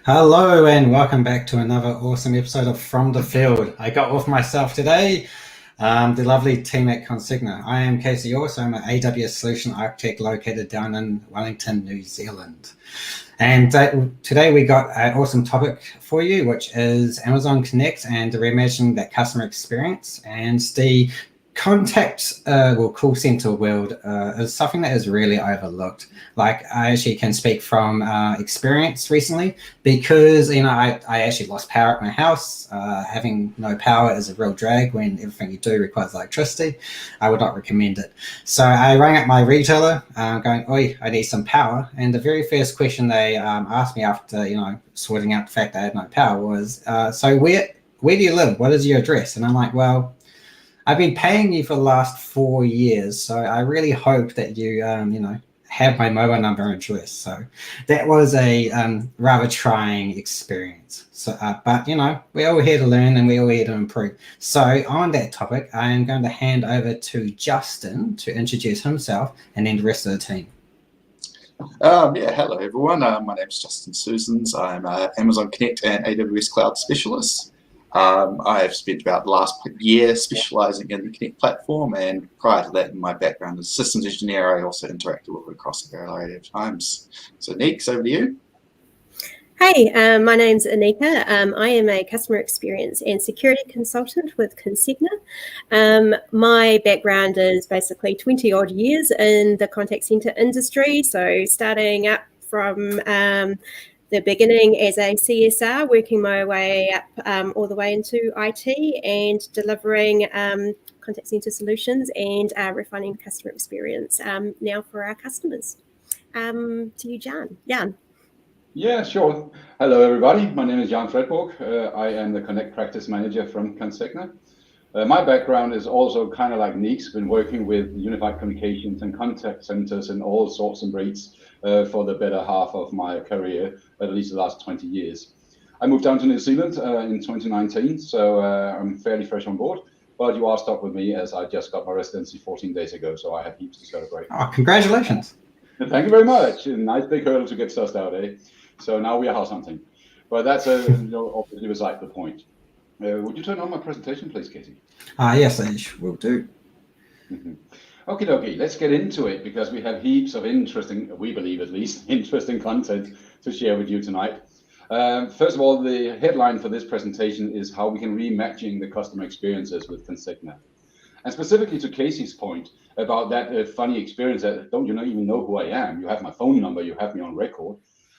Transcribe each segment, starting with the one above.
Hello and welcome back to another awesome episode of From the Field. I got off myself today. the lovely team at Consegna. I am Casey Orr, I'm an AWS solution architect located down in Wellington, New Zealand. And today we got an awesome topic for you, which is Amazon Connect and reimagining that customer experience. And the call center world is something that is really overlooked. Like, I actually can speak from experience recently, because I actually lost power at my house. Having no power is a real drag when everything you do requires electricity. I would not recommend it. So I rang up my retailer, going, "Oi, I need some power." And the very first question they asked me after sorting out the fact that I had no power was, "So where do you live? What is your address?" And I'm like, "Well, I've been paying you for the last 4 years, so I really hope that you, have my mobile number and address." So that was a rather trying experience. So, but we're all here to learn and we're all here to improve. So on that topic, I am going to hand over to Justin to introduce himself and then the rest of the team. Hello everyone. My name is Justin Susans. I'm an Amazon Connect and AWS Cloud Specialist. I have spent about the last year specializing in the Connect platform, and prior to that, in my background as systems engineer, I also interacted with it across a variety of times. So Neeks, over to you. Hey, my name's Anika. I am a customer experience and security consultant with Consegna. My background is basically 20 odd years in the contact center industry. So starting up from the beginning as a CSR, working my way up all the way into IT and delivering contact center solutions and refining the customer experience now for our customers. To you, Jan. Jan. Yeah, sure. Hello, everybody. My name is Jan Fredborg. I am the Connect Practice Manager from Consegna. My background is also kind of like Neek's, been working with unified communications and contact centers in all sorts and breeds for the better half of my career, at least the last 20 years. I moved down to New Zealand in 2019, so I'm fairly fresh on board. But you are stuck with me as I just got my residency 14 days ago, so I have heaps to celebrate. Oh, congratulations. Thank you very much. A nice big hurdle to get sussed out, eh? So now we are house hunting. But that's obviously beside the point. Would you turn on my presentation, please, Katie? Yes, I will do. Okie dokie, let's get into it, because we have heaps of interesting, we believe at least, interesting content to share with you tonight. First of all, the headline for this presentation is how we can reimagine the customer experiences with Consegna. And specifically to Casey's point about that funny experience that don't even know who I am, you have my phone number, you have me on record.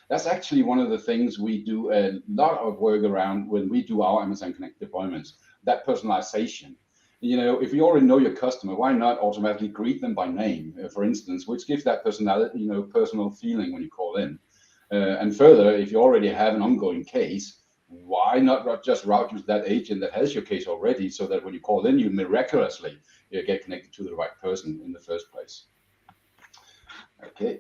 That's actually one of the things we do a lot of work around when we do our Amazon Connect deployments, that personalization. If you already know your customer, why not automatically greet them by name, for instance, which gives that personality, personal feeling when you call in. And further, if you already have an ongoing case, why not just route you to that agent that has your case already, so that when you call in, you miraculously get connected to the right person in the first place. Okay.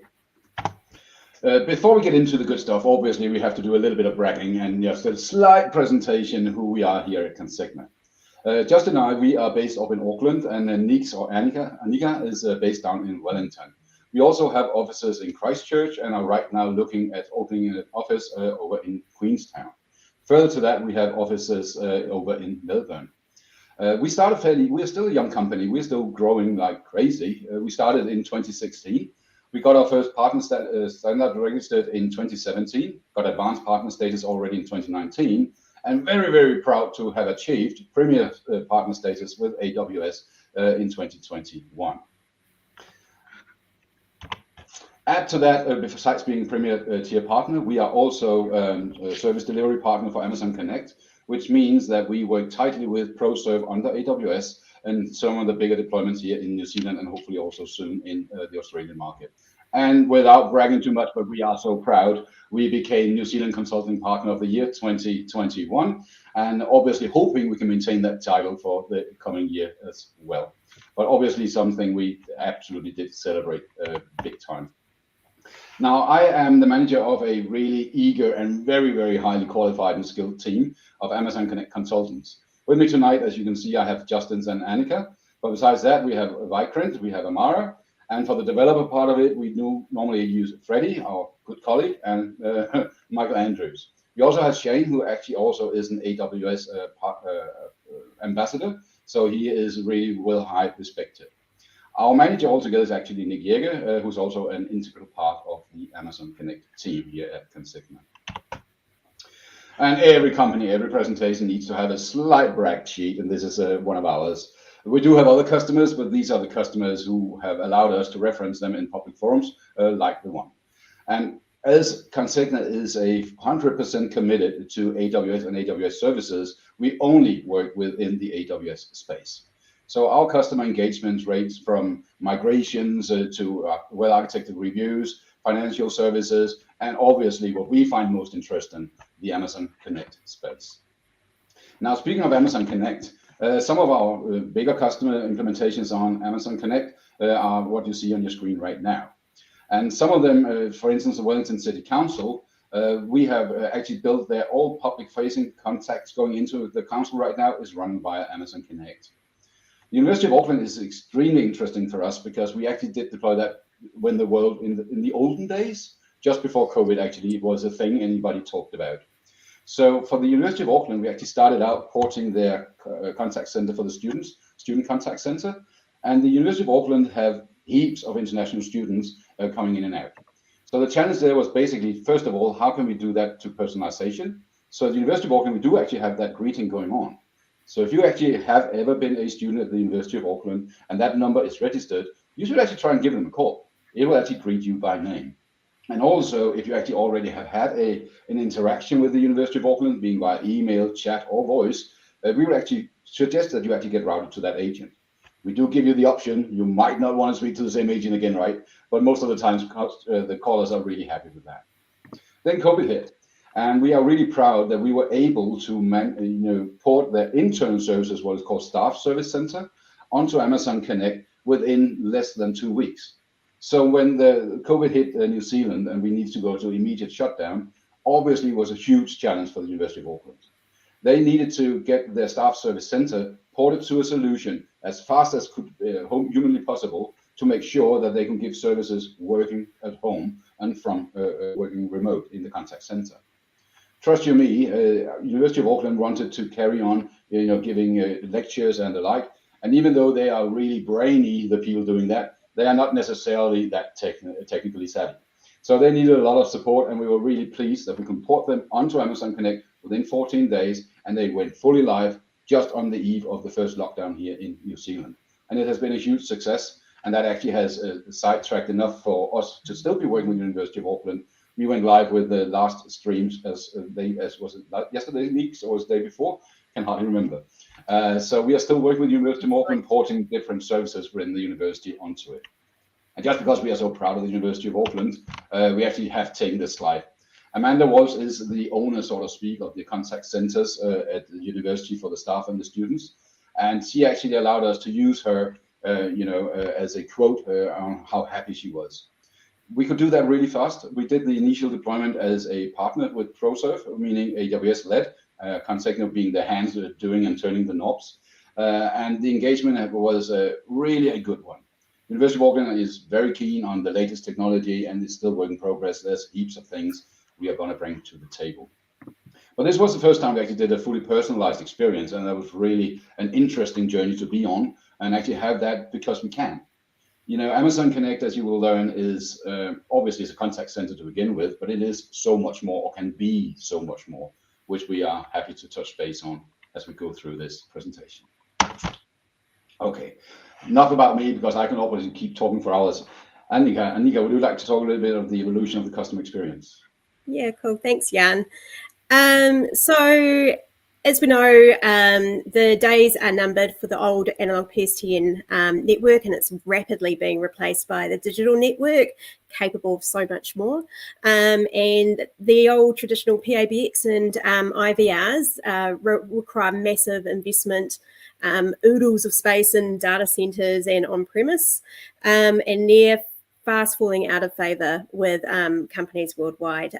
Before we get into the good stuff, obviously we have to do a little bit of bragging and just a slight presentation who we are here at Consegna. Justin and I, we are based up in Auckland, and Neeks or Anika is based down in Wellington. We also have offices in Christchurch and are right now looking at opening an office over in Queenstown. Further to that, we have offices over in Melbourne. We're still a young company. We're still growing like crazy. We started in 2016. We got our first partner standard registered in 2017, got advanced partner status already in 2019, and very, very proud to have achieved premier partner status with AWS in 2021. Add to that, besides being premier tier partner, we are also a service delivery partner for Amazon Connect, which means that we work tightly with ProServe under AWS and some of the bigger deployments here in New Zealand and hopefully also soon in the Australian market. And without bragging too much, but we are so proud, we became New Zealand Consulting Partner of the Year 2021, and obviously hoping we can maintain that title for the coming year as well. But obviously something we absolutely did celebrate big time. Now, I am the manager of a really eager and very, very highly qualified and skilled team of Amazon Connect consultants. With me tonight, as you can see, I have Justin and Anika. But besides that, we have Vikrant, we have Amara. And for the developer part of it, we normally use Freddie, our good colleague, and Michael Andrews. We also have Shane, who actually also is an AWS ambassador, So he is really well high respected. Our manager altogether is actually Nick Jäger, who's also an integral part of the Amazon Connect team here at Consegna. And every company, every presentation needs to have a slight brag sheet, and this is one of ours. We do have other customers, but these are the customers who have allowed us to reference them in public forums like the one. And as Consegna is 100% committed to AWS and AWS services, we only work within the AWS space. So our customer engagement range from migrations to well-architected reviews, financial services, and obviously what we find most interesting, the Amazon Connect space. Now, speaking of Amazon Connect, some of our bigger customer implementations on Amazon Connect are what you see on your screen right now. And some of them, for instance, the Wellington City Council, we have actually built their all public-facing contacts going into the council right now is run via Amazon Connect. The University of Auckland is extremely interesting for us because we actually did deploy that when the world in the olden days, just before COVID actually was a thing anybody talked about. So for the University of Auckland, we actually started out porting their contact center for the students, student contact center, and the University of Auckland have heaps of international students coming in and out. So the challenge there was basically, first of all, how can we do that to personalization? So at the University of Auckland, we do actually have that greeting going on. So if you actually have ever been a student at the University of Auckland and that number is registered, you should actually try and give them a call. It will actually greet you by name. And also, if you actually already have had an interaction with the University of Auckland, being via email, chat, or voice, we would actually suggest that you actually get routed to that agent. We do give you the option. You might not want to speak to the same agent again, right? But most of the times, the callers are really happy with that. Then COVID hit. And we are really proud that we were able to port their internal services, what is called Staff Service Center, onto Amazon Connect within less than 2 weeks. So when the COVID hit New Zealand and we need to go to immediate shutdown, obviously it was a huge challenge for the University of Auckland. They needed to get their Staff Service Center ported to a solution as fast as could humanly possible to make sure that they can give services working at home and from working remote in the contact center. Trust you me, University of Auckland wanted to carry on, giving lectures and the like. And even though they are really brainy, the people doing that, they are not necessarily that technically savvy. So they needed a lot of support, and we were really pleased that we can port them onto Amazon Connect within 14 days, and they went fully live just on the eve of the first lockdown here in New Zealand. And it has been a huge success, and that actually has sidetracked enough for us to still be working with the University of Auckland. We went live with the last streams as was it yesterday's week or was the day before? Can hardly remember. So we are still working with the University of Auckland, porting different services within the university onto it. And just because we are so proud of the University of Auckland, we actually have taken this slide. Amanda Walsh is the owner, so to speak, of the contact centers at the university for the staff and the students. And she actually allowed us to use her, as a quote on how happy she was. We could do that really fast. We did the initial deployment as a partner with ProServe, meaning AWS-led, Consegna being the hands doing and turning the knobs. And the engagement was really a good one. University of Auckland is very keen on the latest technology and it's still work in progress. There's heaps of things we are going to bring to the table. But this was the first time we actually did a fully personalized experience, and that was really an interesting journey to be on and actually have that because we can. Amazon Connect, as you will learn, is obviously it's a contact center to begin with, but it is so much more, or can be so much more, which we are happy to touch base on as we go through this presentation. Okay, enough about me because I can obviously keep talking for hours. Annika, would you like to talk a little bit of the evolution of the customer experience? Yeah, cool. Thanks, Jan. So as we know, the days are numbered for the old analog PSTN network, and it's rapidly being replaced by the digital network, capable of so much more. And the old traditional PABX and IVRs require massive investment, oodles of space in data centers and on-premise, and they're fast falling out of favor with companies worldwide.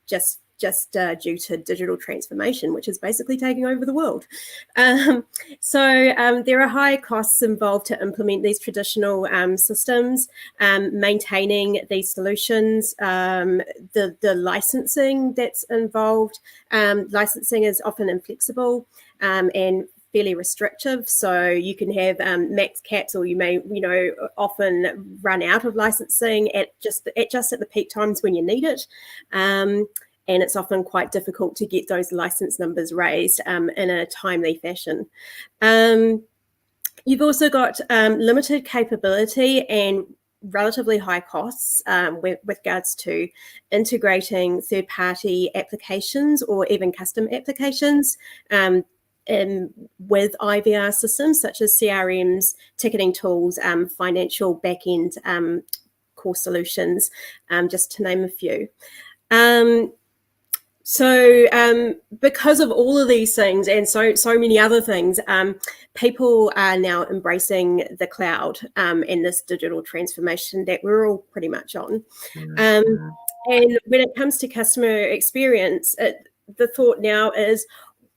Just due to digital transformation, which is basically taking over the world. So there are high costs involved to implement these traditional systems, maintaining these solutions, the licensing that's involved. Licensing is often inflexible, and fairly restrictive. So you can have max caps, or you may, often run out of licensing at just at the peak times when you need it. And it's often quite difficult to get those license numbers raised in a timely fashion. You've also got limited capability and relatively high costs with regards to integrating third-party applications or even custom applications with IVR systems such as CRMs, ticketing tools, financial back-end core solutions, just to name a few. So because of all of these things and so many other things, people are now embracing the cloud and this digital transformation that we're all pretty much on. And when it comes to customer experience, the thought now is,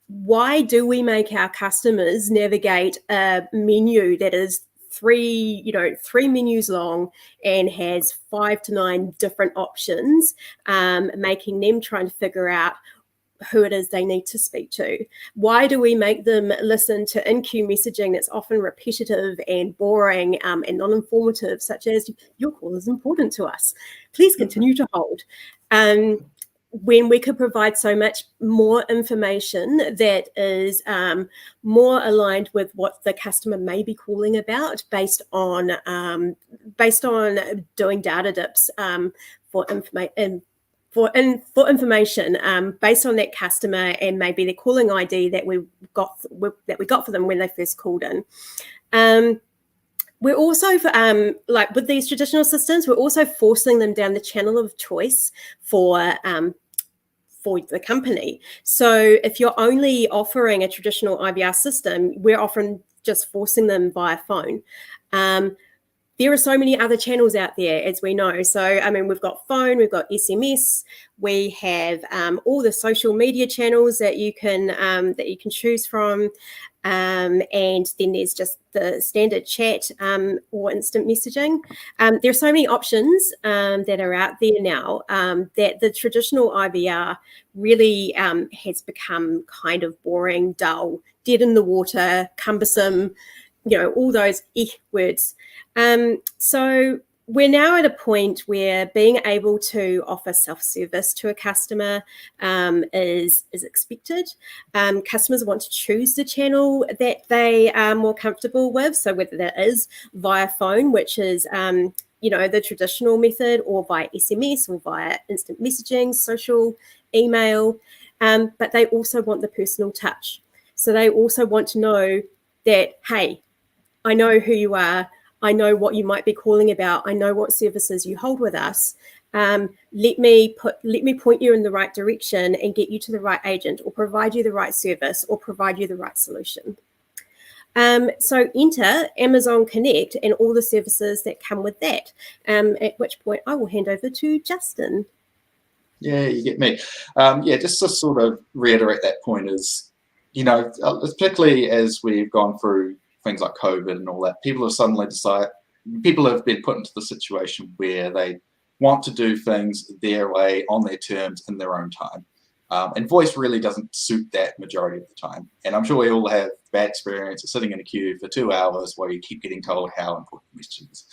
why do we make our customers navigate a menu that is three menus long and has 5 to 9 different options, making them trying to figure out who it is they need to speak to? Why do we make them listen to in-queue messaging that's often repetitive and boring and non-informative, such as, your call is important to us, please continue to hold, when we could provide so much more information that is more aligned with what the customer may be calling about, based on doing data dips for information based on that customer and maybe the calling ID that we got for them when they first called in. We're also, like with these traditional systems, we're also forcing them down the channel of choice for the company. So if you're only offering a traditional IVR system, we're often just forcing them via phone. There are so many other channels out there, as we know. So, I mean, we've got phone, we've got SMS, we have all the social media channels that you can choose from, and then there's just the standard chat or instant messaging. There are so many options that are out there now that the traditional IVR really has become kind of boring, dull, dead in the water, cumbersome, all those words. So we're now at a point where being able to offer self-service to a customer is expected. Customers want to choose the channel that they are more comfortable with. So whether that is via phone, which is the traditional method, or via SMS, or via instant messaging, social, email, but they also want the personal touch. So they also want to know that, hey, I know who you are. I know what you might be calling about. I know what services you hold with us. Let me point you in the right direction and get you to the right agent, or provide you the right service, or provide you the right solution. So enter Amazon Connect and all the services that come with that, at which point I will hand over to Justin. Yeah, you get me. Just to sort of reiterate that point is, particularly as we've gone through things like COVID and all that, people have been put into the situation where they want to do things their way, on their terms, in their own time. And voice really doesn't suit that majority of the time. And I'm sure we all have bad experience of sitting in a queue for 2 hours where you keep getting told how important the message is.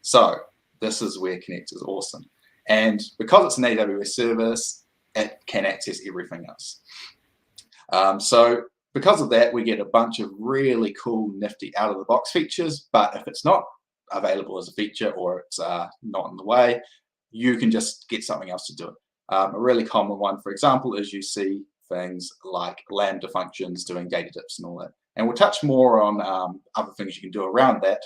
So this is where Connect is awesome. And because it's an AWS service, it can access everything else. So because of that, we get a bunch of really cool, nifty out-of-the-box features. But if it's not available as a feature, or it's not in the way, you can just get something else to do it. A really common one, for example, is you see things like Lambda functions doing data dips and all that. And we'll touch more on other things you can do around that,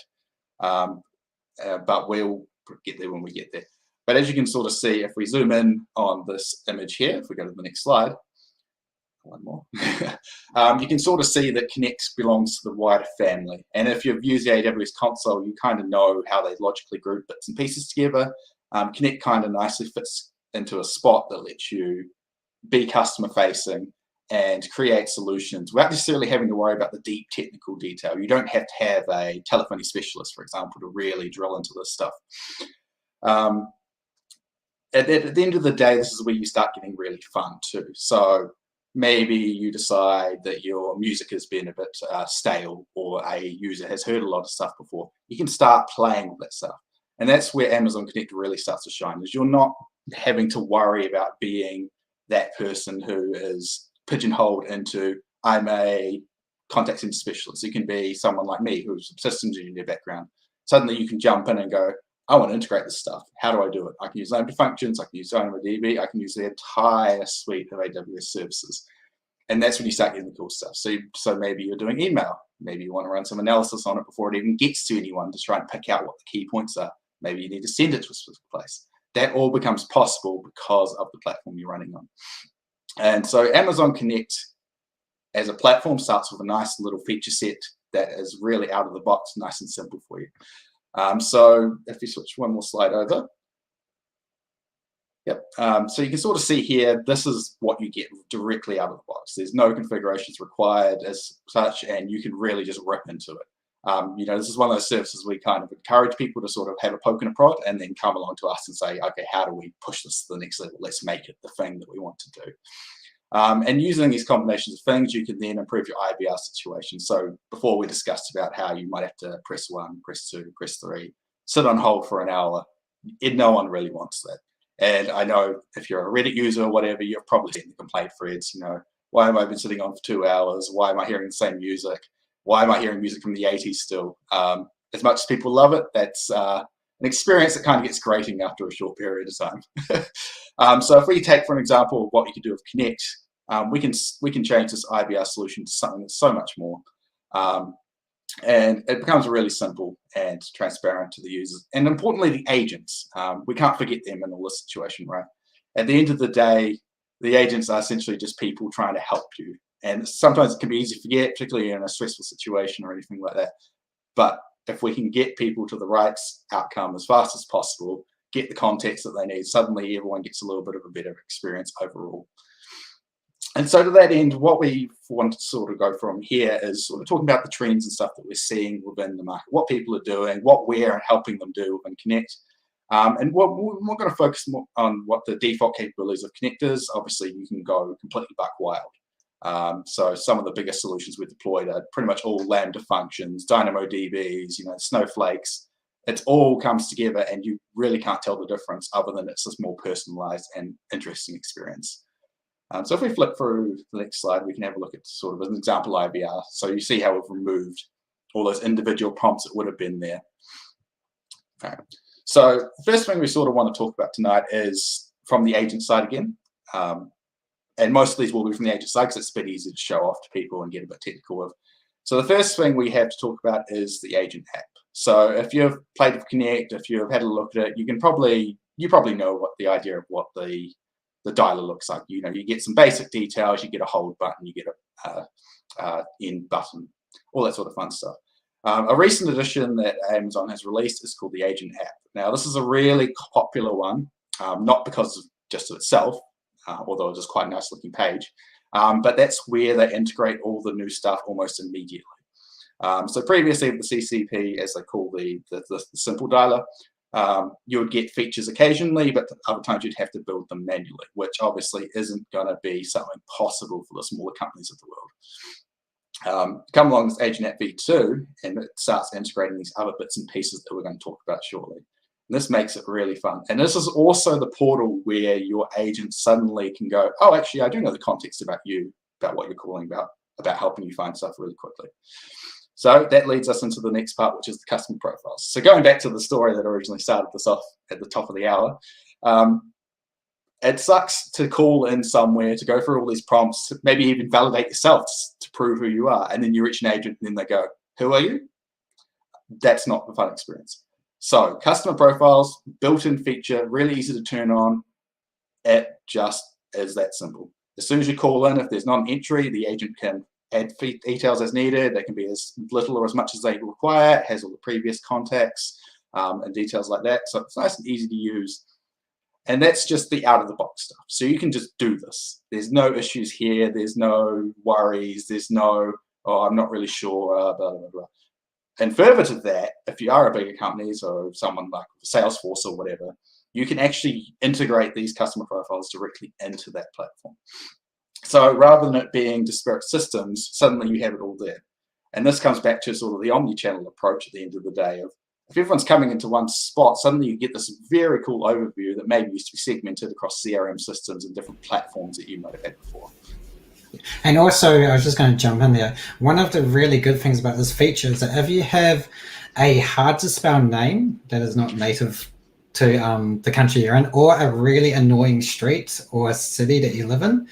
but we'll get there when we get there. But as you can sort of see, if we zoom in on this image here, if we go to the next slide, one more, you can sort of see that Connect belongs to the wider family. And if you've used the AWS console, you kind of know how they logically group bits and pieces together. Connect kind of nicely fits into a spot that lets you be customer facing and create solutions without necessarily having to worry about the deep technical detail. You don't have to have a telephony specialist, for example, to really drill into this stuff. At the end of the day, this is where you start getting really fun too. So maybe you decide that your music has been a bit stale, or a user has heard a lot of stuff before. You can start playing with that stuff. And that's where Amazon Connect really starts to shine, is you're not having to worry about being that person who is pigeonholed into, I'm a contact center specialist. You can be someone like me who's a systems engineer background. Suddenly you can jump in and go, I want to integrate this stuff. How do I do it? I can use Lambda functions, I can use DynamoDB, I can use the entire suite of AWS services. And that's when you start getting the cool stuff. So maybe you're doing email. Maybe you want to run some analysis on it before it even gets to anyone to try and pick out what the key points are. Maybe you need to send it to a specific place. That all becomes possible because of the platform you're running on. And so Amazon Connect as a platform starts with a nice little feature set that is really out of the box, nice and simple for you. So if you switch one more slide over. Yep. So you can sort of see here, this is what you get directly out of the box. There's no configurations required as such, and you can really just rip into it. You know, this is one of those services we kind of encourage people to sort of have a poke and a prod and then come along to us and say, okay, how do we push this to the next level? Let's make it the thing that we want to do. And using these combinations of things, you can then improve your IBR situation. So before we discussed about how you might have to press 1, press 2, press 3, sit on hold for an hour. No one really wants that. And I know if you're a Reddit user or whatever, you've probably seen the complaint threads, you know, why am I been sitting on for 2 hours? Why am I hearing the same music? Why am I hearing music from the 80s still? As much as people love it, that's an experience that kind of gets grating after a short period of time. So if we take, for an example, what you can do with Connect, we can change this IBR solution to something that's so much more. And it becomes really simple and transparent to the users. And importantly, the agents. We can't forget them in all this situation, right? At the end of the day, the agents are essentially just people trying to help you. And sometimes it can be easy to forget, particularly in a stressful situation or anything like that. But if we can get people to the right outcome as fast as possible, get the context that they need, suddenly everyone gets a little bit of a better experience overall. And so to that end, what we want to sort of go from here is sort of talking about the trends and stuff that we're seeing within the market, what people are doing, what we're helping them do within Connect. And we're going to focus more on what the default capabilities of Connect is. Obviously, you can go completely buck wild. So some of the biggest solutions we deployed are pretty much all Lambda functions, DynamoDBs, you know, snowflakes. It all comes together and you really can't tell the difference other than it's this more personalized and interesting experience. So if we flip through the next slide, we can have a look at sort of an example IBR. So you see how we've removed all those individual prompts that would have been there. Okay. So the first thing we sort of want to talk about tonight is from the agent side again. And most of these will be from the agent side because it's a bit easy to show off to people and get a bit technical with. So the first thing we have to talk about is the agent app. So if you've played with Connect, if you've had a look at it, you probably know what the idea of what the dialer looks like. You know, you get some basic details, you get a hold button, you get a end button, all that sort of fun stuff. A recent addition that Amazon has released is called the Agent app. Now, this is a really popular one, not because of just of itself, although it's just quite a nice looking page, but that's where they integrate all the new stuff almost immediately. So previously with the CCP, as they call the simple dialer, you would get features occasionally, but other times you'd have to build them manually, which obviously isn't going to be something possible for the smaller companies of the world. Come along with Agent app V2, and it starts integrating these other bits and pieces that we're going to talk about shortly. And this makes it really fun. And this is also the portal where your agent suddenly can go, oh, actually, I do know the context about you, about what you're calling about helping you find stuff really quickly. So that leads us into the next part, which is the customer profiles. So going back to the story that originally started this off at the top of the hour, it sucks to call in somewhere, to go through all these prompts, maybe even validate yourself to prove who you are. And then you reach an agent and then they go, who are you? That's not the fun experience. So customer profiles, built-in feature, really easy to turn on. It just is that simple. As soon as you call in, if there's not an entry, the agent can add details as needed. They can be as little or as much as they require. It has all the previous contacts and details like that. So it's nice and easy to use. And that's just the out-of-the-box stuff. So you can just do this. There's no issues here. There's no worries. There's no, oh, I'm not really sure, blah, blah, blah. And further to that, if you are a bigger company, so someone like Salesforce or whatever, you can actually integrate these customer profiles directly into that platform. So rather than it being disparate systems, suddenly you have it all there. And this comes back to sort of the omni-channel approach at the end of the day of, if everyone's coming into one spot, suddenly you get this very cool overview that maybe used to be segmented across CRM systems and different platforms that you might have had before. And also, I was just going to jump in there. One of the really good things about this feature is that if you have a hard to spell name that is not native to the country you're in, or a really annoying street or city that you live in,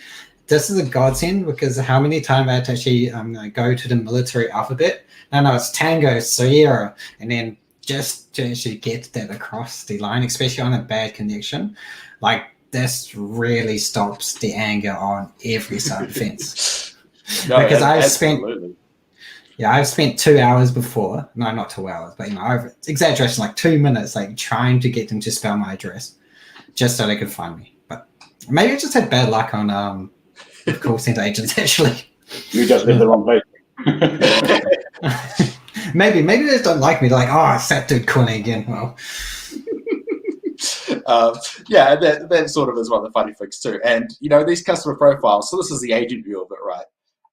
this is a godsend, because how many times I had to actually go to the military alphabet. No, it's Tango, Sierra, and then just to actually get that across the line, especially on a bad connection, like this really stops the anger on every side of the fence. Because I've spent 2 hours before, no, not 2 hours, but over exaggeration, like 2 minutes, like trying to get them to spell my address just so they could find me. But maybe I just had bad luck on call center agents, actually. You just hit the wrong place. maybe they just don't like me. They're like, oh, it's that dude calling again. Well, yeah, that sort of is one of the funny things too. And these customer profiles, so this is the agent view of it, right?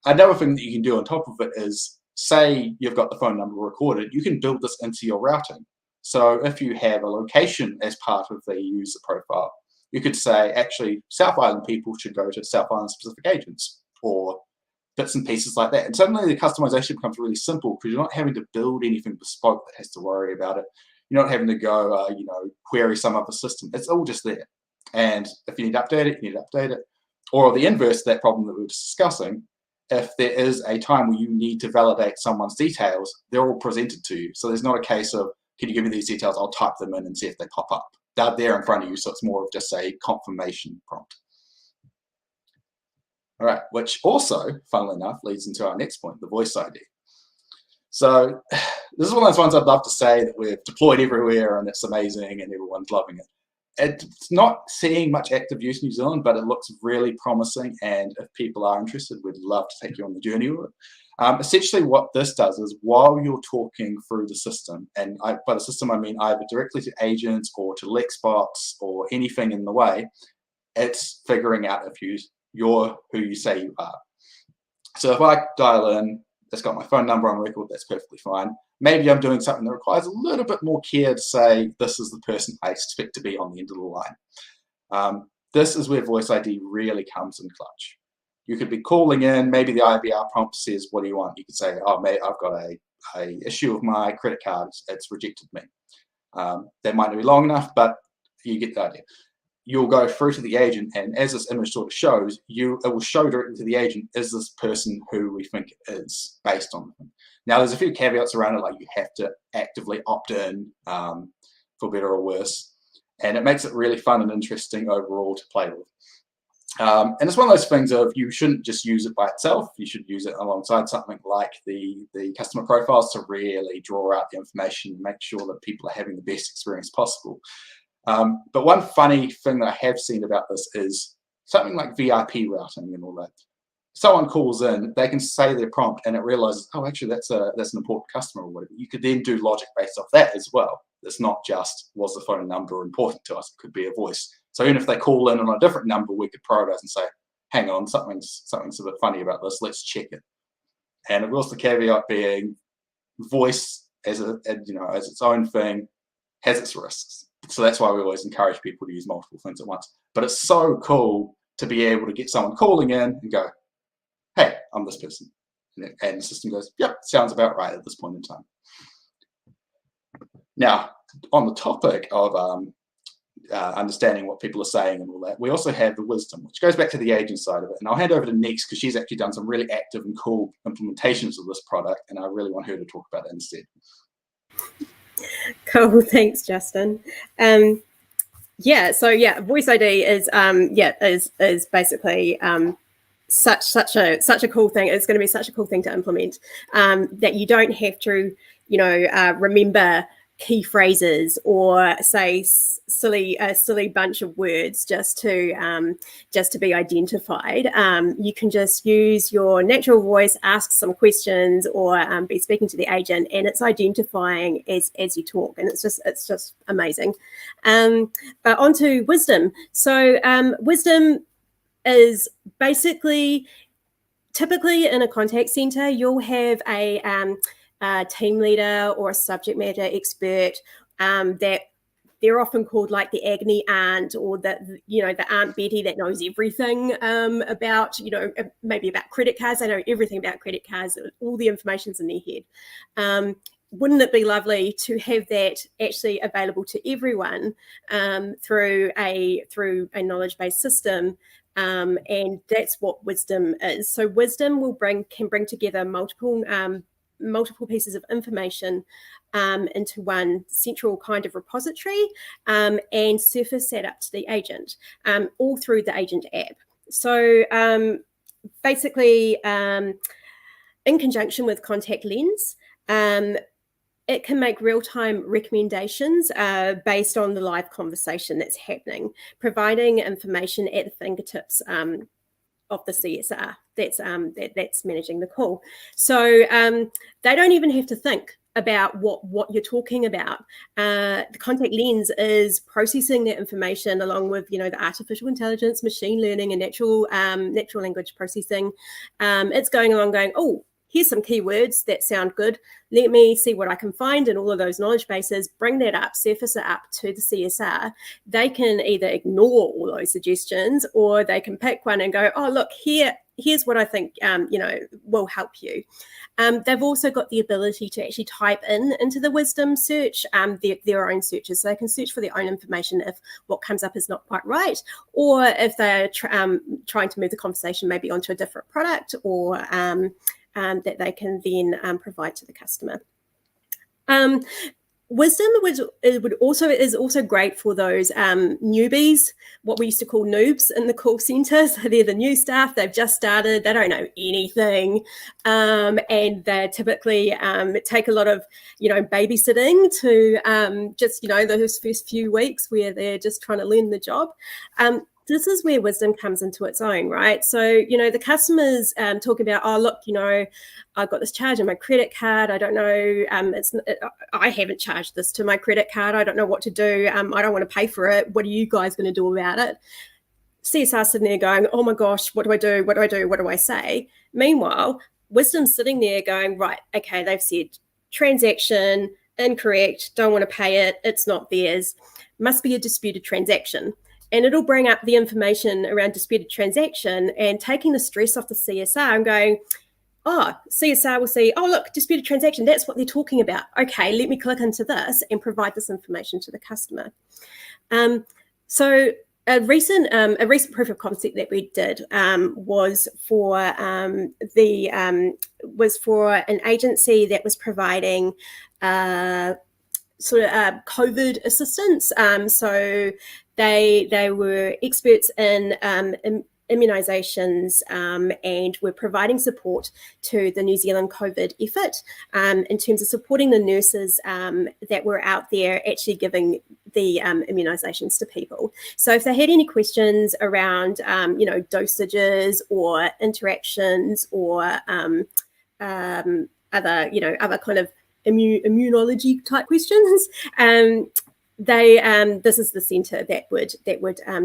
Another thing that you can do on top of it is, say you've got the phone number recorded, you can build this into your routing. So if you have a location as part of the user profile, you could say, actually, South Island people should go to South Island specific agents, or bits and pieces like that. And suddenly the customization becomes really simple, because you're not having to build anything bespoke that has to worry about it. You're not having to go, query some other system. It's all just there. And if you need to update it, you need to update it. Or the inverse of that problem that we were discussing, if there is a time where you need to validate someone's details, they're all presented to you. So there's not a case of, can you give me these details? I'll type them in and see if they pop up. They're there in front of you, so it's more of just a confirmation prompt. All right, which also, funnily enough, leads into our next point, the voice ID. So this is one of those ones I'd love to say that we've deployed everywhere and it's amazing and everyone's loving it. It's not seeing much active use in New Zealand, but it looks really promising. And if people are interested, we'd love to take you on the journey with it. Essentially what this does is, while you're talking through the system, and by the system I mean either directly to agents or to Lexbots or anything in the way, it's figuring out if you're who you say you are. So if I dial in, it's got my phone number on record, that's perfectly fine. Maybe I'm doing something that requires a little bit more care to say, this is the person I expect to be on the end of the line. This is where Voice ID really comes in clutch. You could be calling in, maybe the IVR prompt says, what do you want? You could say, oh, mate, I've got a issue with my credit card, it's rejected me. That might not be long enough, but you get the idea. You'll go through to the agent, and as this image sort of shows, it will show directly to the agent, is this person who we think it is based on them. Now, there's a few caveats around it, like you have to actively opt in, for better or worse, and it makes it really fun and interesting overall to play with. And it's one of those things of, you shouldn't just use it by itself, you should use it alongside something like the customer profiles to really draw out the information and make sure that people are having the best experience possible. But one funny thing that I have seen about this is something like VIP routing and all that. Someone calls in, they can say their prompt and it realizes, oh, actually that's an important customer or whatever. You could then do logic based off that as well. It's not just, was the phone number important to us? It could be a voice. So even if they call in on a different number, we could prioritize and say, hang on, something's a bit funny about this, let's check it. And of course the caveat being, voice as its own thing has its risks. So that's why we always encourage people to use multiple things at once. But it's so cool to be able to get someone calling in and go, hey, I'm this person. And the system goes, yep, sounds about right at this point in time. Now, on the topic of understanding what people are saying and all that, we also have the wisdom, which goes back to the agent side of it. And I'll hand over to Nix, because she's actually done some really active and cool implementations of this product, and I really want her to talk about that instead. Cool, thanks, Justin. Voice ID is basically such a cool thing. It's going to be such a cool thing to implement, that you don't have to, remember key phrases or say a silly bunch of words just to be identified. You can just use your natural voice, ask some questions, or be speaking to the agent, and it's identifying as you talk, and it's just amazing. But onto wisdom. So wisdom is basically, typically in a contact center, you'll have a team leader or a subject matter expert that they're often called like the agony aunt, or the Aunt Betty that knows everything about, maybe about credit cards. They know everything about credit cards. All the information's in their head. Wouldn't it be lovely to have that actually available to everyone through a knowledge-based system? And that's what Wisdom is. So Wisdom can bring together multiple pieces of information into one central kind of repository and surface that up to the agent, all through the agent app. So basically, in conjunction with Contact Lens, it can make real-time recommendations based on the live conversation that's happening, providing information at the fingertips of the CSR that's managing the call. So they don't even have to think about what you're talking about. The Contact Lens is processing that information along with the artificial intelligence, machine learning, and natural language processing. It's going along going, oh, here's some keywords that sound good. Let me see what I can find in all of those knowledge bases, bring that up, surface it up to the CSR. They can either ignore all those suggestions, or they can pick one and go, oh, look, here's what I think, will help you. They've also got the ability to actually type into the Wisdom search their own searches. So they can search for their own information if what comes up is not quite right, or if they're trying to move the conversation maybe onto a different product, or that they can then provide to the customer. Wisdom is also great for those newbies, what we used to call noobs in the call center. So they're the new staff, they've just started, they don't know anything, and they typically take a lot of babysitting to just those first few weeks where they're just trying to learn the job. This is where Wisdom comes into its own, right? So, the customers talk about, oh, look, I've got this charge on my credit card. I don't know, I haven't charged this to my credit card. I don't know what to do. I don't want to pay for it. What are you guys going to do about it? CSR sitting there going, oh my gosh, what do I do? What do I do? What do I say? Meanwhile, Wisdom's sitting there going, right, okay, they've said transaction, incorrect, don't want to pay it, it's not theirs, must be a disputed transaction. And it'll bring up the information around disputed transaction and taking the stress off the CSR and going, oh, CSR will see, oh, look, disputed transaction, that's what they're talking about. Okay, let me click into this and provide this information to the customer. So a recent proof of concept that we did was for an agency that was providing COVID assistance. So they were experts in immunisations and were providing support to the New Zealand COVID effort in terms of supporting the nurses that were out there actually giving the immunisations to people. So if they had any questions around, dosages or interactions or other kind of immunology type questions, this is the centre that would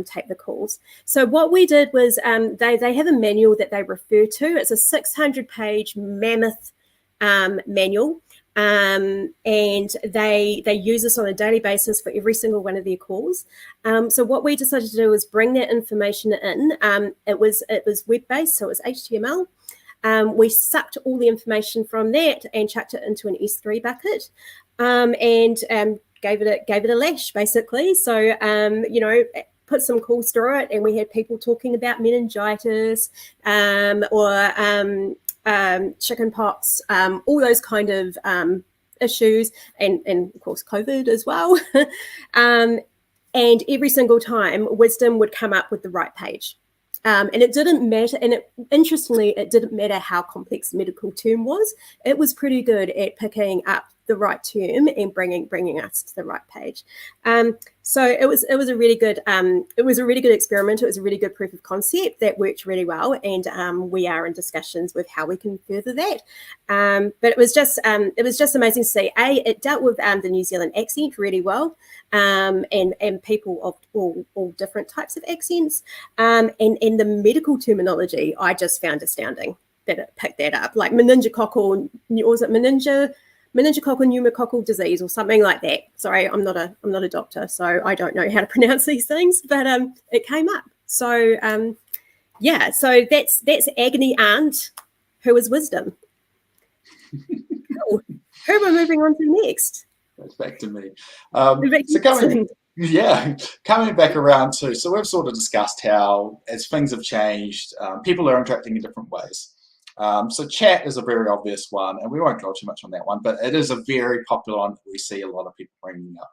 take the calls. So what we did was they have a manual that they refer to. It's a 600-page mammoth manual, and they use this on a daily basis for every single one of their calls. So what we decided to do was bring that information in. It was web-based, so it was HTML. We sucked all the information from that and chucked it into an S3 bucket, and gave it a lash, basically. So put some calls through it, and we had people talking about meningitis or chicken pox, all those kind of issues, and of course COVID as well. And every single time, Wisdom would come up with the right page. And it didn't matter, interestingly, it didn't matter how complex the medical term was. It was pretty good at picking up the right term and bringing us to the right page. So it was a really good experiment. It was a really good proof of concept that worked really well, and we are in discussions with how we can further that. But it was just amazing to see. It dealt with the New Zealand accent really well, and people of all different types of accents, and the medical terminology I just found astounding that it picked that up, like meningococcal, or was it meningococcal pneumococcal disease or something like that. Sorry, I'm not a doctor, so I don't know how to pronounce these things, but it came up. So yeah, so that's agony aunt, who is wisdom. Cool. Who we're moving on to next? That's back to me. Coming back around too. So we've sort of discussed how, as things have changed, people are interacting in different ways. So chat is a very obvious one, and we won't go too much on that one, but it is a very popular one that we see a lot of people bringing up.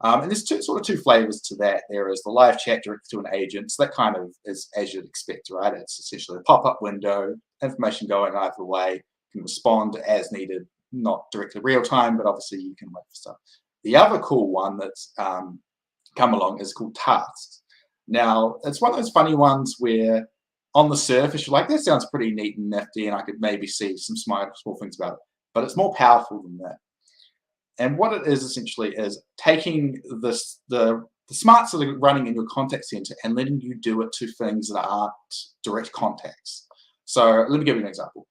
And there's two flavors to that. There is the live chat directed to an agent. So that kind of is as you'd expect, right? It's essentially a pop-up window, information going either way, you can respond as needed, not directly real time, but obviously you can wait for stuff. The other cool one that's come along is called tasks. Now, it's one of those funny ones where on the surface, you're like, that sounds pretty neat and nifty, and I could maybe see some small things about it. But it's more powerful than that. And what it is essentially is taking the smarts that are running in your contact center and letting you do it to things that aren't direct contacts. So let me give you an example.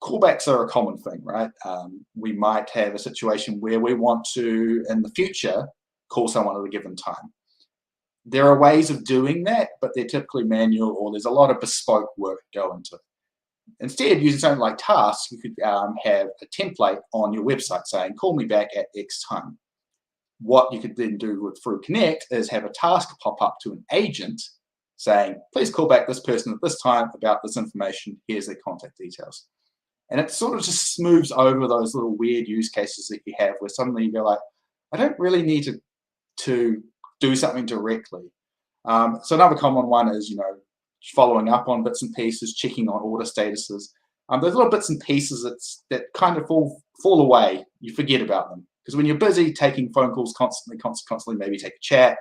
Callbacks are a common thing, right? We might have a situation where we want to, in the future, call someone at a given time. There are ways of doing that, but they're typically manual, or there's a lot of bespoke work go into it. Instead, using something like tasks, you could have a template on your website saying, call me back at X time. What you could then do through Connect is have a task pop up to an agent saying, please call back this person at this time about this information. Here's their contact details. And it sort of just smooths over those little weird use cases that you have where suddenly you go like, I don't really need to do something directly. So another common one is, following up on bits and pieces, checking on order statuses. Those little bits and pieces that kind of fall away. You forget about them. Because when you're busy taking phone calls constantly, maybe take a chat,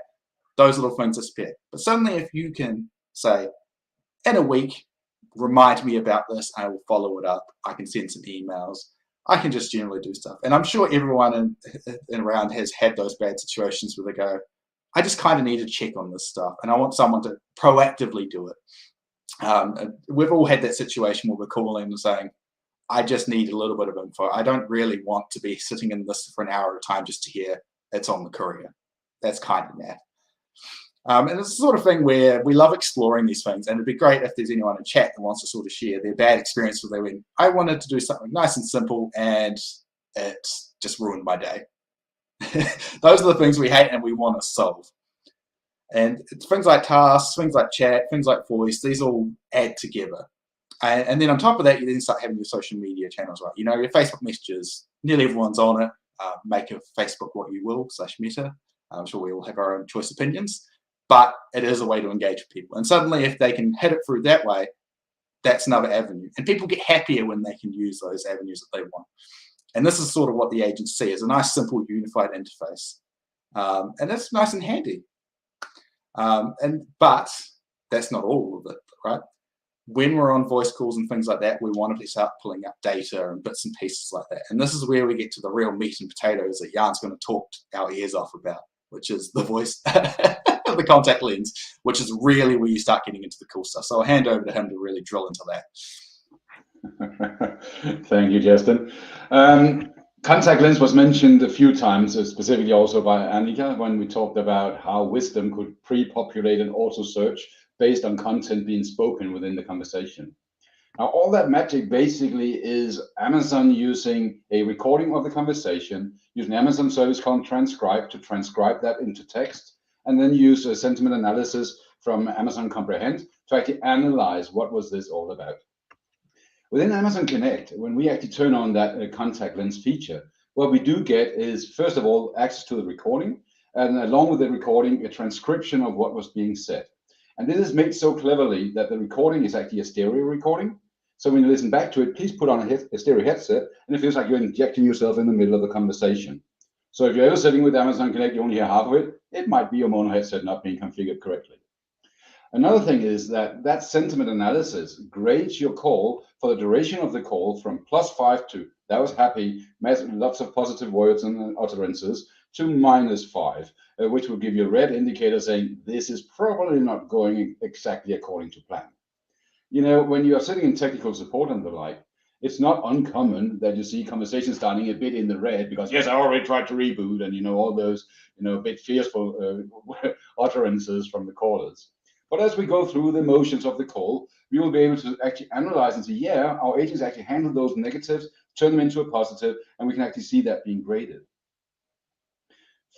those little things disappear. But suddenly if you can say, in a week, remind me about this, I will follow it up. I can send some emails. I can just generally do stuff. And I'm sure everyone in around has had those bad situations where they go, I just kind of need to check on this stuff, and I want someone to proactively do it. We've all had that situation where we're calling and saying, I just need a little bit of info. I don't really want to be sitting in this for an hour at a time just to hear it's on the courier. That's kind of naff. And it's the sort of thing where we love exploring these things, and it'd be great if there's anyone in chat that wants to sort of share their bad experience where they went, I wanted to do something nice and simple, and it just ruined my day. Those are the things we hate and we want to solve. And it's things like tasks, things like chat, things like voice, these all add together. And then on top of that, you then start having your social media channels, right? Your Facebook messages, nearly everyone's on it. Make of Facebook what you will, /meta. I'm sure we all have our own choice opinions, but it is a way to engage with people. And suddenly if they can hit it through that way, that's another avenue. And people get happier when they can use those avenues that they want. And this is sort of what the agents see as a nice, simple, unified interface. And it's nice and handy. But that's not all of it, right? When we're on voice calls and things like that, we want to start pulling up data and bits and pieces like that. And this is where we get to the real meat and potatoes that Jan's going to talk our ears off about, which is the voice, the contact lens, which is really where you start getting into the cool stuff. So I'll hand over to him to really drill into that. Thank you, Justin. Contact lens was mentioned a few times, specifically also by Annika, when we talked about how Wisdom could pre-populate an auto search based on content being spoken within the conversation. Now, all that magic basically is Amazon using a recording of the conversation, using Amazon service called Transcribe to transcribe that into text, and then use a sentiment analysis from Amazon Comprehend to actually analyze what was this all about. Within Amazon Connect, when we actually turn on that contact lens feature, what we do get is, first of all, access to the recording, and along with the recording, a transcription of what was being said. And this is made so cleverly that the recording is actually a stereo recording. So when you listen back to it, please put on a stereo headset, and it feels like you're injecting yourself in the middle of the conversation. So if you're ever sitting with Amazon Connect, you only hear half of it, it might be your mono headset not being configured correctly. Another thing is that sentiment analysis grades your call for the duration of the call from +5 to that was happy, lots of positive words and utterances, to -5, which will give you a red indicator saying this is probably not going exactly according to plan. You know, when you're sitting in technical support and the like, it's not uncommon that you see conversations starting a bit in the red because, yes, I already tried to reboot, and, you know, all those, you know, a bit fearful utterances from the callers. But as we go through the motions of the call, we will be able to actually analyze and see, yeah, our agents actually handle those negatives, turn them into a positive, and we can actually see that being graded.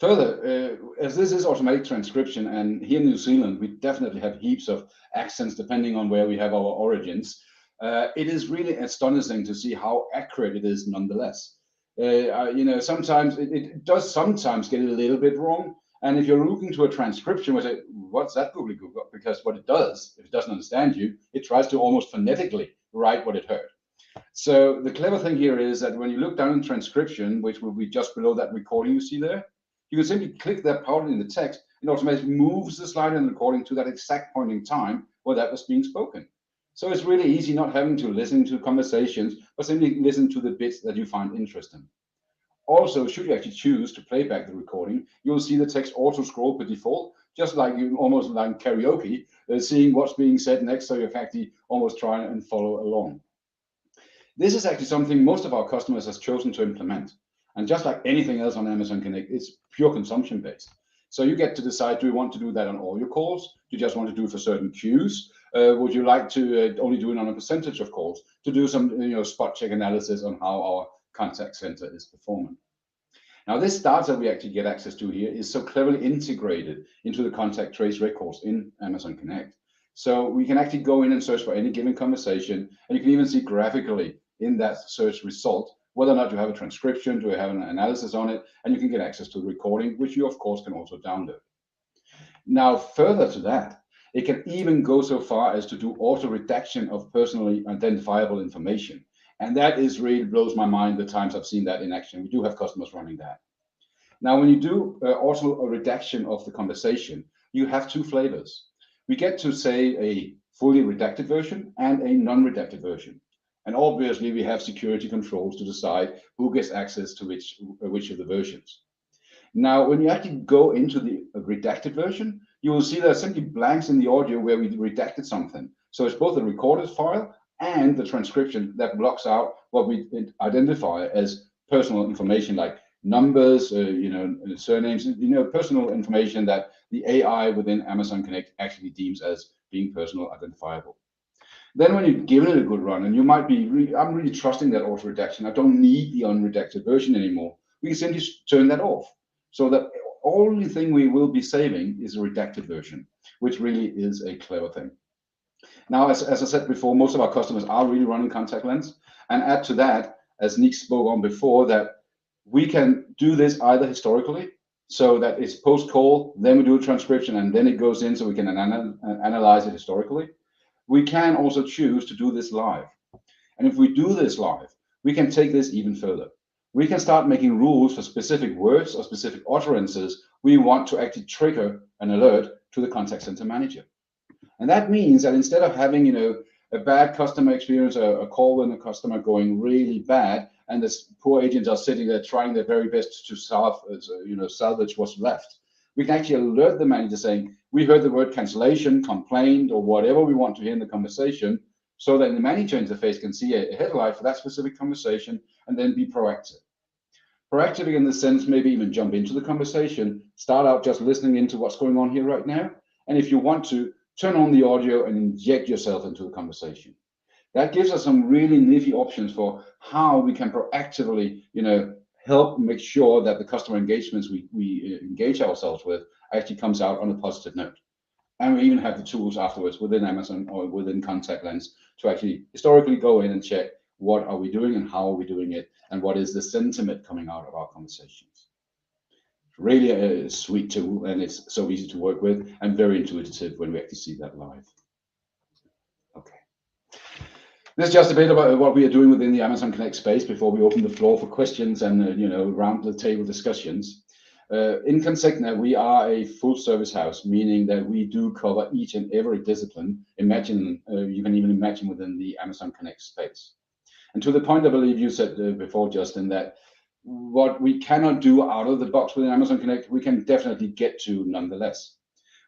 Further, as this is automatic transcription, and here in New Zealand, we definitely have heaps of accents depending on where we have our origins, it is really astonishing to see how accurate it is nonetheless. You know, sometimes it does sometimes get a little bit wrong. And if you're looking to a transcription, we say, what's that gobbledygook? Because what it does, if it doesn't understand you, it tries to almost phonetically write what it heard. So the clever thing here is that when you look down in transcription, which will be just below that recording you see there, you can simply click that part in the text and automatically moves the slide in the recording to that exact point in time where that was being spoken. So it's really easy not having to listen to conversations, but simply listen to the bits that you find interesting. Also, should you actually choose to play back the recording, you'll see the text auto scroll per default, just like you almost like karaoke, seeing what's being said next, so you can actually almost try and follow along. This is actually something most of our customers has chosen to implement. And just like anything else on Amazon Connect, it's pure consumption based. So you get to decide, do you want to do that on all your calls? Do you just want to do it for certain queues? Would you like to only do it on a percentage of calls to do some spot check analysis on how our contact center is performing? Now, this data we actually get access to here is so cleverly integrated into the contact trace records in Amazon Connect. So we can actually go in and search for any given conversation, and you can even see graphically in that search result whether or not you have a transcription, do you have an analysis on it, and you can get access to the recording, which you of course can also download. Now, further to that, it can even go so far as to do auto redaction of personally identifiable information. And that is really blows my mind the times I've seen that in action. We do have customers running that. Now, when you do auto redaction of the conversation, you have two flavors. We get to say a fully redacted version and a non-redacted version. And obviously, we have security controls to decide who gets access to which of the versions. Now, when you actually go into the redacted version, you will see there are simply blanks in the audio where we redacted something. So it's both the recorded file and the transcription that blocks out what we identify as personal information, like numbers, surnames, personal information that the AI within Amazon Connect actually deems as being personal identifiable. Then when you've given it a good run, and you might be, I'm really trusting that auto redaction, I don't need the unredacted version anymore. We can simply turn that off. So that only thing we will be saving is a redacted version, which really is a clever thing. Now, as I said before, most of our customers are really running contact lens. And add to that, as Nick spoke on before, that we can do this either historically, so that it's post-call, then we do a transcription, and then it goes in so we can analyze it historically. We can also choose to do this live. And if we do this live, we can take this even further. We can start making rules for specific words or specific utterances we want to actually trigger an alert to the contact center manager. And that means that instead of having, a bad customer experience, a call with a customer going really bad, and this poor agents are sitting there trying their very best to salvage what's left, we can actually alert the manager saying, we heard the word cancellation, complaint, or whatever we want to hear in the conversation, so that the manager interface can see a headlight for that specific conversation and then be proactive. Proactive in the sense, maybe even jump into the conversation, start out just listening into what's going on here right now. And if you want to, turn on the audio and inject yourself into the conversation. That gives us some really nifty options for how we can proactively, help make sure that the customer engagements we engage ourselves with actually comes out on a positive note. And we even have the tools afterwards within Amazon or within Contact Lens to actually historically go in and check what are we doing and how are we doing it, and what is the sentiment coming out of our conversations. Really a sweet tool, and it's so easy to work with and very intuitive when we actually see that live. Okay. This is just a bit about what we are doing within the Amazon Connect space before we open the floor for questions and round the table discussions. In Consegna, we are a full service house, meaning that we do cover each and every discipline. Imagine, you can even imagine within the Amazon Connect space. And to the point I believe you said before, Justin, that what we cannot do out of the box within Amazon Connect, we can definitely get to nonetheless.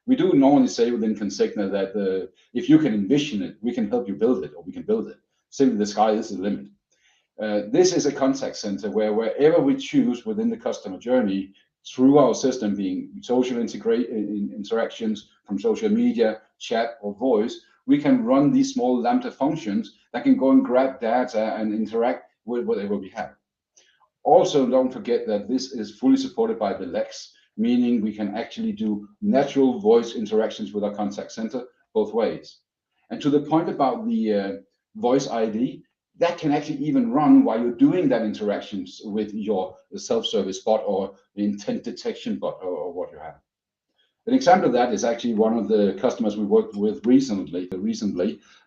We do normally say within Consegna that if you can envision it, we can help you build it, or we can build it. Simply, the sky is the limit. This is a contact center where wherever we choose within the customer journey, through our system being social interactions from social media, chat, or voice, we can run these small Lambda functions that can go and grab data and interact with whatever we have. Also, don't forget that this is fully supported by the Lex, meaning we can actually do natural voice interactions with our contact center both ways. And to the point about the voice ID, that can actually even run while you're doing that interactions with your self-service bot or the intent detection bot or what you have. An example of that is actually one of the customers we worked with recently,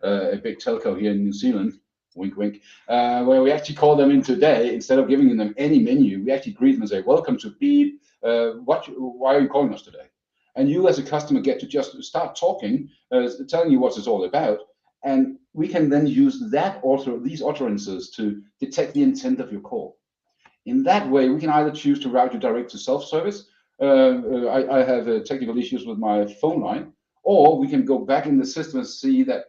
a big telco here in New Zealand, wink, wink, where we actually called them in today. Instead of giving them any menu, we actually greet them and say, welcome to Beep, why are you calling us today? And you as a customer get to just start talking, telling you what it's all about. And we can then use these utterances to detect the intent of your call. In that way, we can either choose to route you direct to self-service. I have technical issues with my phone line, or we can go back in the system and see that,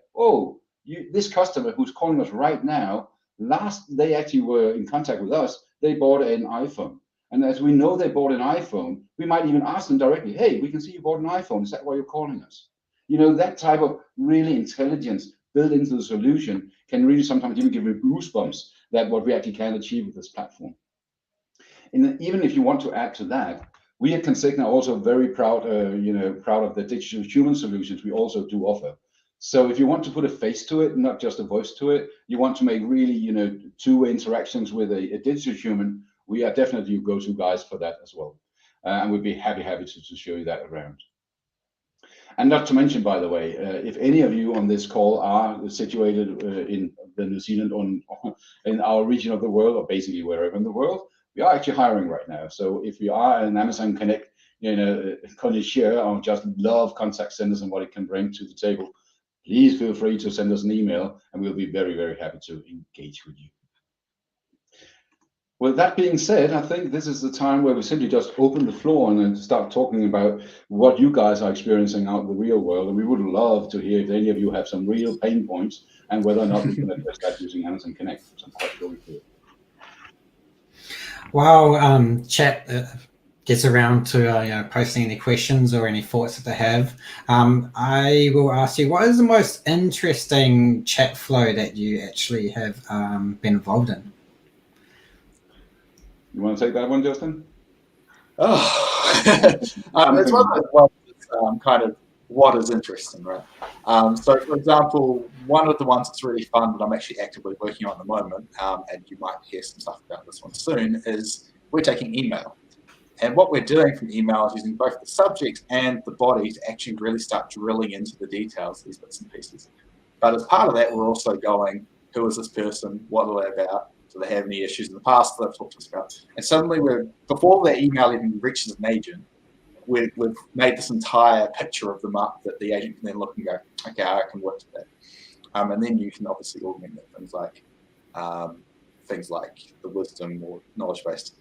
this customer who's calling us right now, last they actually were in contact with us, they bought an iPhone. And as we know they bought an iPhone, we might even ask them directly, hey, we can see you bought an iPhone. Is that why you're calling us? That type of really intelligence built into the solution can really sometimes even give you goosebumps that what we actually can achieve with this platform. And even if you want to add to that, we at Consegna are also very proud, proud of the digital human solutions we also do offer. So if you want to put a face to it, not just a voice to it, you want to make really, two-way interactions with a digital human, we are definitely your go-to guys for that as well. And we'd be happy to show you that around. And not to mention, by the way, if any of you on this call are situated in the New Zealand or in our region of the world, or basically wherever in the world, we are actually hiring right now. So if you are an Amazon Connect, connoisseur or just love contact centers and what it can bring to the table, please feel free to send us an email, and we'll be very, very happy to engage with you. With that being said, I think this is the time where we simply just open the floor and then start talking about what you guys are experiencing out in the real world. And we would love to hear if any of you have some real pain points and whether or not we can address that using Amazon Connect. So I'm quite sure we could. While chat gets around to posting any questions or any thoughts that they have, I will ask you, what is the most interesting chat flow that you actually have been involved in? You want to take that one, Justin? It's one of those ones kind of what is interesting, right? So, for example, one of the ones that's really fun that I'm actually actively working on at the moment, and you might hear some stuff about this one soon, is we're taking email. And what we're doing from email is using both the subject and the body to actually really start drilling into the details of these bits and pieces. But as part of that, we're also going, who is this person? What are they about? Do they have any issues in the past that they've talked to us about? And suddenly, before their email even reaches an agent, we've made this entire picture of them up that the agent can then look and go, okay, I can work with that. And then you can obviously augment things like the wisdom or knowledge based.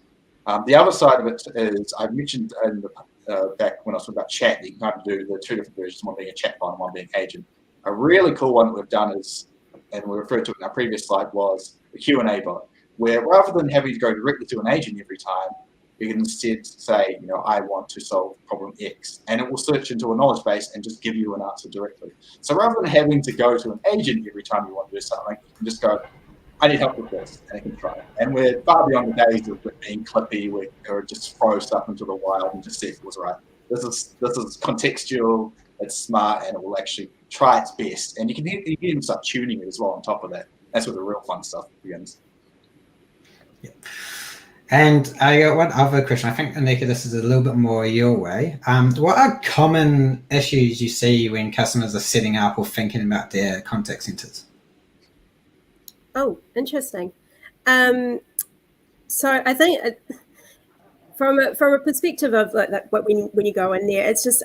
The other side of it is I mentioned in the back when I was talking about chat, you can kind of do the two different versions, one being a chatbot and one being agent. A really cool one that we've done is, and we referred to it in our previous slide, was the Q&A bot, where rather than having to go directly to an agent every time, you can instead say, I want to solve problem X, and it will search into a knowledge base and just give you an answer directly. So rather than having to go to an agent every time you want to do something, you can just go, I need help with this, and it can try it. And we're far beyond the days of it being clippy, or just throw stuff into the wild and just see if it was right. This is contextual, it's smart, and it will actually try its best. And you can even start tuning it as well on top of that. That's where the real fun stuff begins. Yeah. And I got one other question. I think, Anika, this is a little bit more your way. What are common issues you see when customers are setting up or thinking about their contact centers? Oh, interesting. So I think from a perspective of like what when you go in there, it's just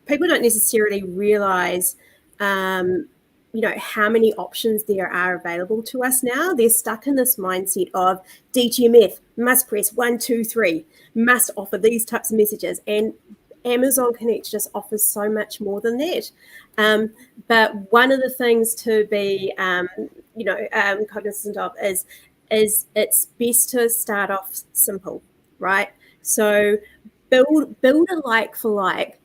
people don't necessarily realize how many options there are available to us now. They're stuck in this mindset of DTMF, must press 1, 2, 3, must offer these types of messages. And Amazon Connect just offers so much more than that. But one of the things to be, cognizant of is it's best to start off simple, right? So build a like for like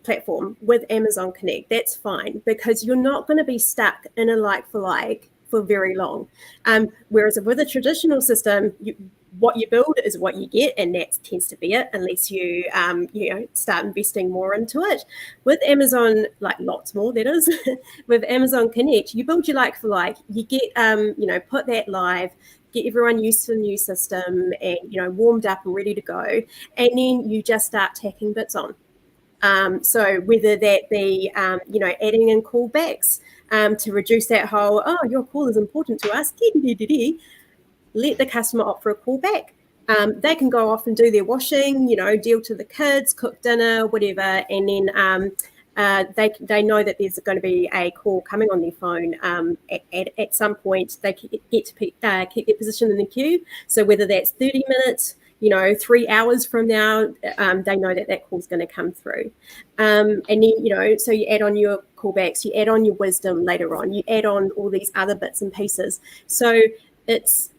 platform with Amazon Connect. That's fine, because you're not going to be stuck in a like for like for very long. Whereas with a traditional system, what you build is what you get, and that tends to be it, unless you start investing more into it. With Amazon, like lots more, that is, with Amazon Connect, you build your like for like, you get put that live, get everyone used to the new system and warmed up and ready to go, and then you just start tacking bits on. So whether that be, adding in callbacks to reduce that whole, oh, your call is important to us, let the customer opt for a callback. They can go off and do their washing, deal to the kids, cook dinner, whatever, and then they know that there's going to be a call coming on their phone at some point. They get to keep their position in the queue. So whether that's 30 minutes, 3 hours from now, they know that call's going to come through. And then, so you add on your callbacks, you add on your wisdom later on, you add on all these other bits and pieces. So it's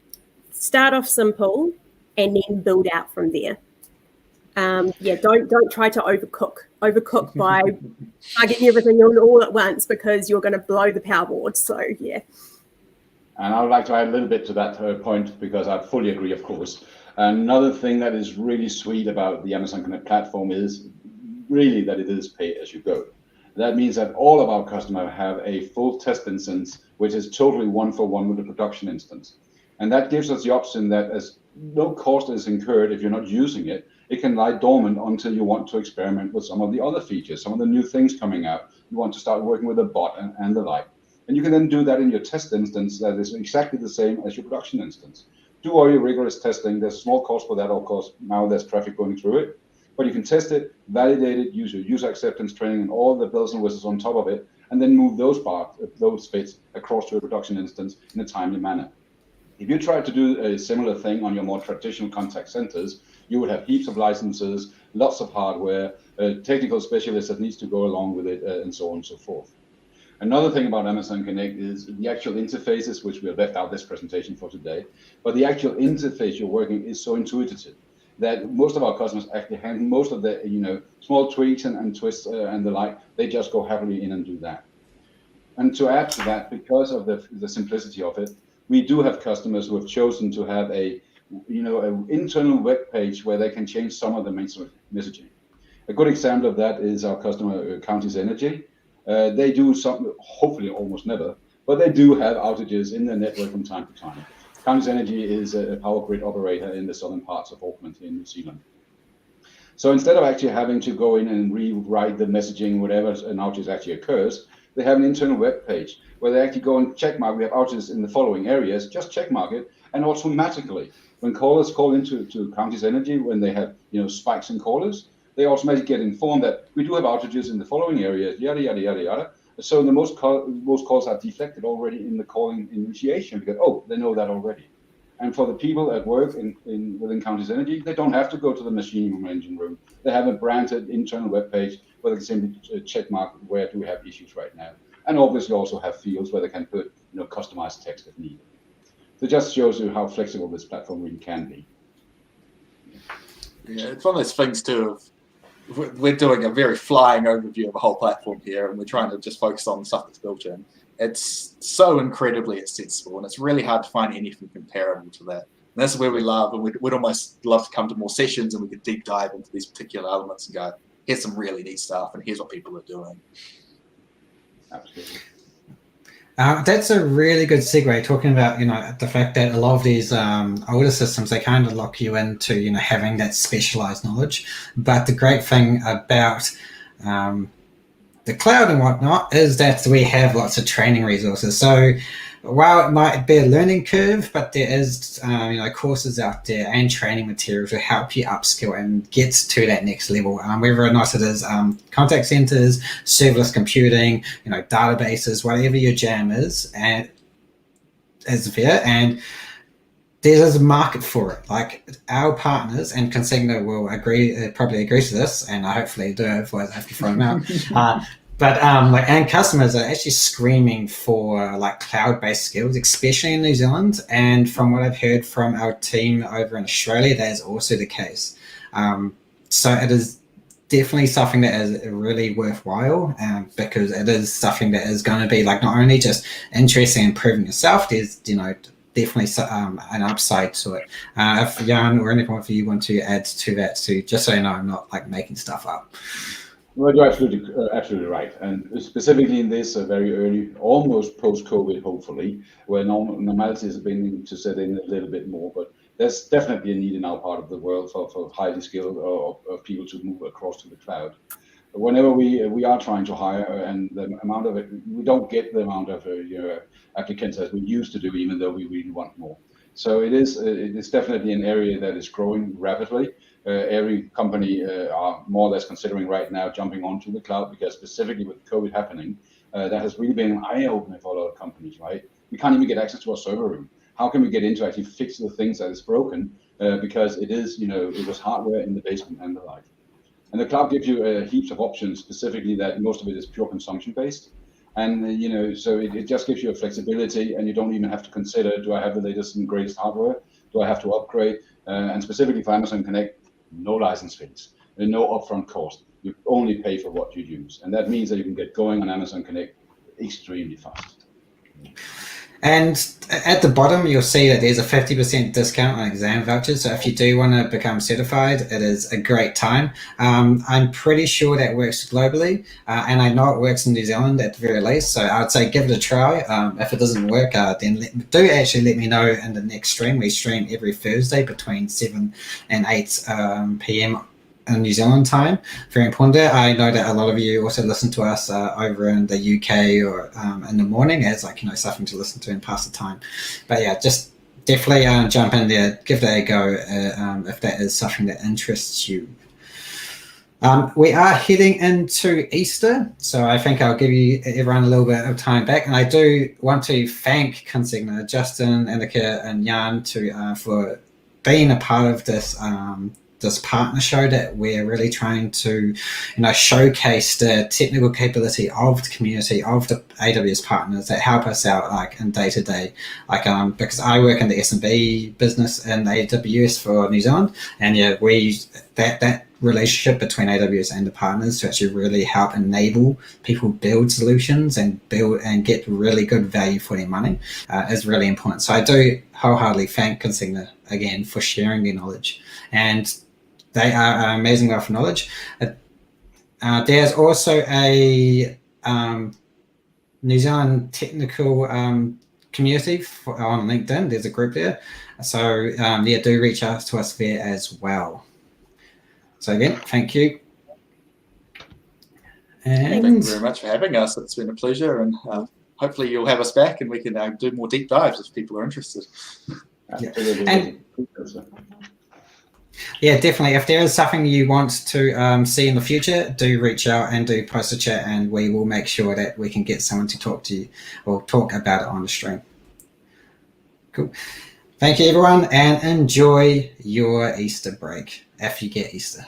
start off simple and then build out from there. Don't try to overcook by getting everything on all at once, because you're going to blow the power board. So yeah. And I would like to add a little bit to that point, because I fully agree, of course. Another thing that is really sweet about the Amazon Connect platform is really that it is pay as you go. That means that all of our customers have a full test instance, which is totally one-for-one with the production instance. And that gives us the option that as no cost is incurred if you're not using it, it can lie dormant until you want to experiment with some of the other features, some of the new things coming out. You want to start working with a bot and the like. And you can then do that in your test instance that is exactly the same as your production instance. Do all your rigorous testing. There's a small cost for that, of course. Now there's traffic going through it. But you can test it, validate it, use your user acceptance training and all the bells and whistles on top of it, and then move those bits across to a production instance in a timely manner. If you try to do a similar thing on your more traditional contact centers, you would have heaps of licenses, lots of hardware, technical specialists that needs to go along with it, and so on and so forth. Another thing about Amazon Connect is the actual interfaces, which we have left out this presentation for today, but the actual interface you're working is so intuitive that most of our customers actually handle most of the small tweaks and twists and the like. They just go happily in and do that. And to add to that, because of the simplicity of it, we do have customers who have chosen to have an internal web page where they can change some of the messaging. A good example of that is our customer, Consegna. They do something, hopefully almost never, but they do have outages in their network from time to time. Consegna is a power grid operator in the southern parts of Auckland in New Zealand. So instead of actually having to go in and rewrite the messaging, whatever an outage actually occurs, they have an internal web page where they actually go and check mark, we have outages in the following areas, just check mark it, and automatically, when callers call into Consegna, when they have spikes in callers, they automatically get informed that we do have outages in the following areas, yada, yada, yada, yada. So the most calls are deflected already in the calling initiation, because, they know that already. And for the people at work within Consegna, they don't have to go to the machine room, engine room. They have a branded internal web page where they can simply check mark where do we have issues right now. And obviously also have fields where they can put customized text if needed. So it just shows you how flexible this platform really can be. Yeah, it's one of those things too. We're doing a very flying overview of the whole platform here, and we're trying to just focus on the stuff that's built in. It's so incredibly accessible, and it's really hard to find anything comparable to that. And that's where we love, and we'd almost love to come to more sessions and we could deep dive into these particular elements and go, here's some really neat stuff, and here's what people are doing. Absolutely. That's a really good segue, talking about the fact that a lot of these older systems, they kind of lock you into having that specialized knowledge. But the great thing about the cloud and whatnot is that we have lots of training resources. So while it might be a learning curve, but there is courses out there and training material to help you upskill and get to that next level. Whether or not it is contact centers, serverless computing, databases, whatever your jam is, and is there. And there's a market for it. Like our partners, and Consegna will probably agree to this, and I hopefully do, otherwise I have to throw them out. And customers are actually screaming for like cloud-based skills, especially in New Zealand. And from what I've heard from our team over in Australia, that is also the case. So it is definitely something that is really worthwhile, because it is something that is going to be like not only just interesting and proving yourself, there's definitely an upside to it. If Jan or anyone of you want to add to that, just so you know, I'm not like making stuff up. Well, you're absolutely right. And specifically in this very early, almost post-COVID, hopefully, where normality is beginning to set in a little bit more. But there's definitely a need in our part of the world for highly skilled of people to move across to the cloud. Whenever we are trying to hire, and the amount of it, we don't get the amount of applicants as we used to do, even though we really want more. So it is definitely an area that is growing rapidly. Every company are more or less considering right now jumping onto the cloud, because specifically with COVID happening, that has really been an eye-opener for a lot of companies, right? We can't even get access to our server room. How can we get in to actually fix the things that is broken? Because it was hardware in the basement and the like. And the cloud gives you heaps of options, specifically that most of it is pure consumption based. And, so it just gives you a flexibility, and you don't even have to consider, do I have the latest and greatest hardware? Do I have to upgrade? And specifically for Amazon Connect, no license fees and no upfront cost. You only pay for what you use. And that means that you can get going on Amazon Connect extremely fast. And at the bottom, you'll see that there's a 50% discount on exam vouchers. So if you do want to become certified, it is a great time. I'm pretty sure that works globally, and I know it works in New Zealand at the very least. So I would say give it a try. If it doesn't work, then do actually let me know in the next stream. We stream every Thursday between 7 and 8 p.m. in New Zealand time. Very important. I know that a lot of you also listen to us over in the UK or in the morning as something to listen to and pass the time. But yeah, just definitely jump in there, give that a go if that is something that interests you. We are heading into Easter, so I think I'll give everyone a little bit of time back. And I do want to thank Consegna, Justin, Annika, and Jan for being a part of this partner show that we're really trying to showcase the technical capability of the community of the AWS partners that help us out in day to day, because I work in the SMB business in AWS for New Zealand, and that relationship between AWS and the partners to actually really help enable people build solutions and get really good value for their money is really important. So I do wholeheartedly thank Consegna again for sharing their knowledge, and they are an amazing wealth of knowledge. There's also a New Zealand technical community on LinkedIn. There's a group there. So do reach out to us there as well. So again, thank you. And thank you very much for having us. It's been a pleasure, and hopefully you'll have us back and we can do more deep dives if people are interested. Yeah, definitely. If there is something you want to see in the future, do reach out and do post a chat, and we will make sure that we can get someone to talk to you or talk about it on the stream. Cool. Thank you, everyone, and enjoy your Easter break if you get Easter.